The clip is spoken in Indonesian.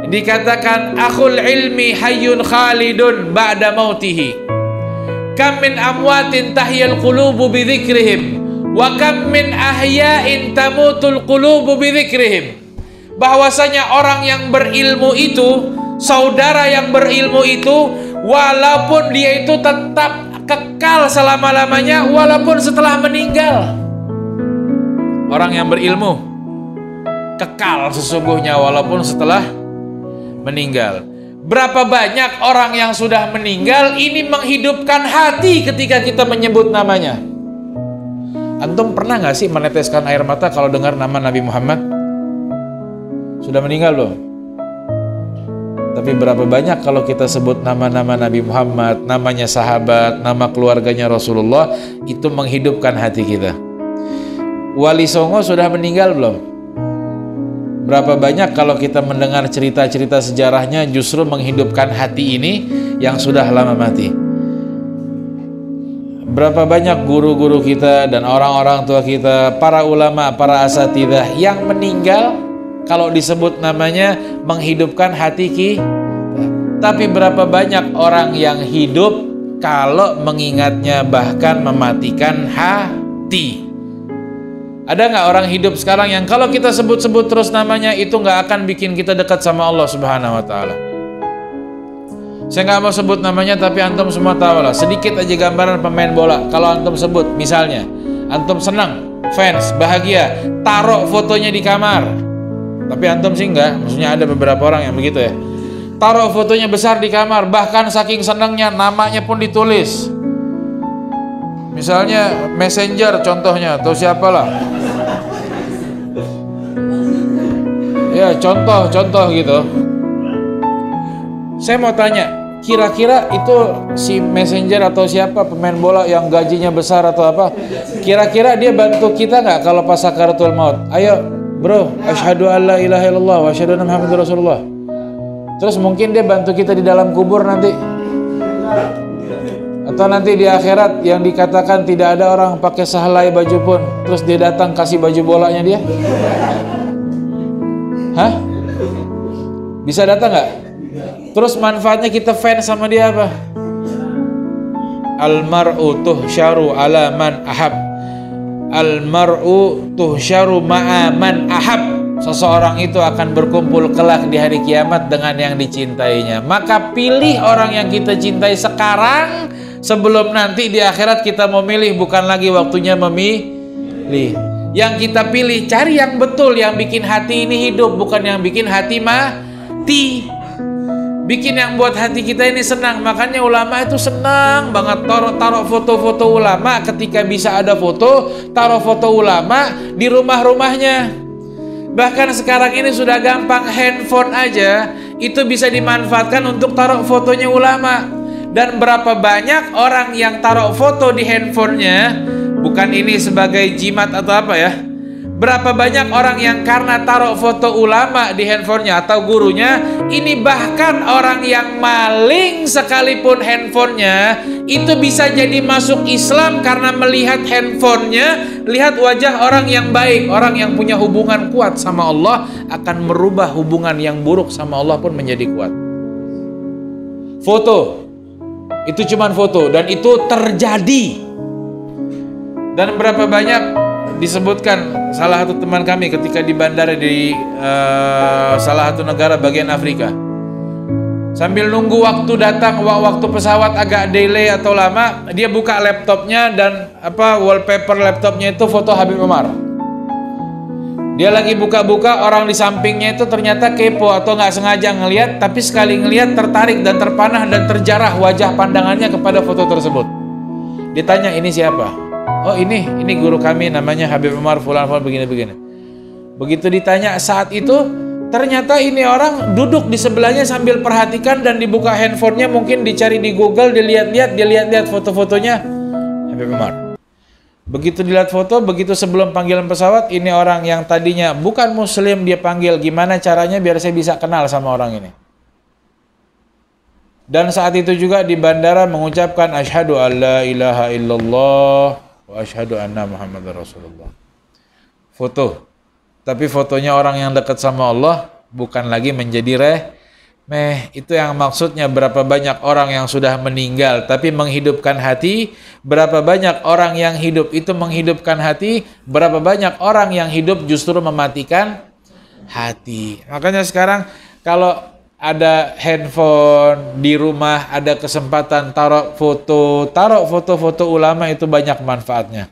Dikatakan akhul ilmi hayyun khalidun ba'da mautihi. Kam min amwatin tahyal qulubu bi dzikrihim wa kam min ahya'in tamutul qulubu bi dzikrihim. Bahwasanya orang yang berilmu itu, saudara yang berilmu itu, walaupun dia itu tetap kekal selama-lamanya walaupun setelah meninggal. Orang yang berilmu kekal sesungguhnya walaupun setelah meninggal. Berapa banyak orang yang sudah meninggal ini menghidupkan hati ketika kita menyebut namanya. Antum pernah gak sih meneteskan air mata kalau dengar nama Nabi Muhammad? Sudah meninggal belum? Tapi berapa banyak kalau kita sebut nama-nama Nabi Muhammad, namanya sahabat, nama keluarganya Rasulullah, itu menghidupkan hati kita. Wali Songo sudah meninggal belum? Berapa banyak kalau kita mendengar cerita-cerita sejarahnya justru menghidupkan hati ini yang sudah lama mati. Berapa banyak guru-guru kita dan orang-orang tua kita, para ulama, para asatidzah yang meninggal, kalau disebut namanya menghidupkan hati kita. Tapi berapa banyak orang yang hidup kalau mengingatnya bahkan mematikan hati. Ada nggak orang hidup sekarang yang kalau kita sebut-sebut terus namanya itu nggak akan bikin kita dekat sama Allah Subhanahu Wa Taala? Saya nggak mau sebut namanya tapi antum semua tahu lah. Sedikit aja gambaran pemain bola. Kalau antum sebut misalnya, antum senang, fans, bahagia, taruh fotonya di kamar. Tapi antum sih enggak, maksudnya ada beberapa orang yang begitu ya. Taruh fotonya besar di kamar, bahkan saking senangnya namanya pun ditulis. Misalnya Messenger contohnya, atau siapalah. Ya contoh gitu. Saya mau tanya, kira-kira itu si Messenger atau siapa pemain bola yang gajinya besar atau apa, kira-kira dia bantu kita nggak kalau pas sakaratul maut? Ayo bro, asyhadu an la ilaha illallah wa asyhadu anna muhammadar rasulullah. Terus mungkin dia bantu kita di dalam kubur nanti. Atau nanti di akhirat yang dikatakan tidak ada orang pakai sehelai baju pun, terus dia datang kasih baju bolanya dia. Hah? Bisa datang nggak? Terus manfaatnya kita fans sama dia apa? Al-mar'u tuhsyaru ala man ahab. Al-mar'u tuhsyaru ma'a man ahab. Seseorang itu akan berkumpul kelak di hari kiamat dengan yang dicintainya. Maka pilih orang yang kita cintai sekarang, sebelum nanti di akhirat kita mau milih, bukan lagi waktunya memilih. Yang kita pilih, cari yang betul, yang bikin hati ini hidup, bukan yang bikin hati mati. Bikin yang buat hati kita ini senang. Makanya ulama itu senang banget taruh foto-foto ulama. Ketika bisa ada foto, taruh foto ulama di rumah-rumahnya. Bahkan sekarang ini sudah gampang, handphone aja itu bisa dimanfaatkan untuk taruh fotonya ulama. Dan berapa banyak orang yang taruh foto di handphonenya, bukan ini sebagai jimat atau apa ya, berapa banyak orang yang karena taruh foto ulama di handphonenya atau gurunya, ini bahkan orang yang maling sekalipun handphonenya itu bisa jadi masuk Islam karena melihat handphonenya, lihat wajah orang yang baik, orang yang punya hubungan kuat sama Allah, akan merubah hubungan yang buruk sama Allah pun menjadi kuat. Foto itu cuman foto, dan itu terjadi. Dan berapa banyak disebutkan salah satu teman kami ketika di bandara di salah satu negara bagian Afrika, sambil nunggu waktu datang, waktu pesawat agak delay atau lama, dia buka laptopnya dan wallpaper laptopnya itu foto Habib Umar. Dia lagi buka-buka, orang di sampingnya itu ternyata kepo atau nggak sengaja ngelihat, tapi sekali ngelihat tertarik dan terpanah dan terjarah wajah pandangannya kepada foto tersebut. Ditanya, ini siapa? Oh ini guru kami namanya Habib Umar fulan begini-begini. Begitu ditanya saat itu, ternyata ini orang duduk di sebelahnya sambil perhatikan dan dibuka handphonenya, mungkin dicari di Google, dilihat-lihat foto-fotonya Habib Umar. Begitu dilihat foto, begitu sebelum panggilan pesawat, ini orang yang tadinya bukan muslim dia panggil, gimana caranya biar saya bisa kenal sama orang ini. Dan saat itu juga di bandara mengucapkan asyhadu alla ilaha illallah wa asyhadu anna muhammadar rasulullah. Foto. Tapi fotonya orang yang dekat sama Allah, bukan lagi menjadi Itu yang maksudnya berapa banyak orang yang sudah meninggal tapi menghidupkan hati, berapa banyak orang yang hidup itu menghidupkan hati, berapa banyak orang yang hidup justru mematikan hati. Makanya sekarang kalau ada handphone di rumah, ada kesempatan taruh foto-foto ulama, itu banyak manfaatnya.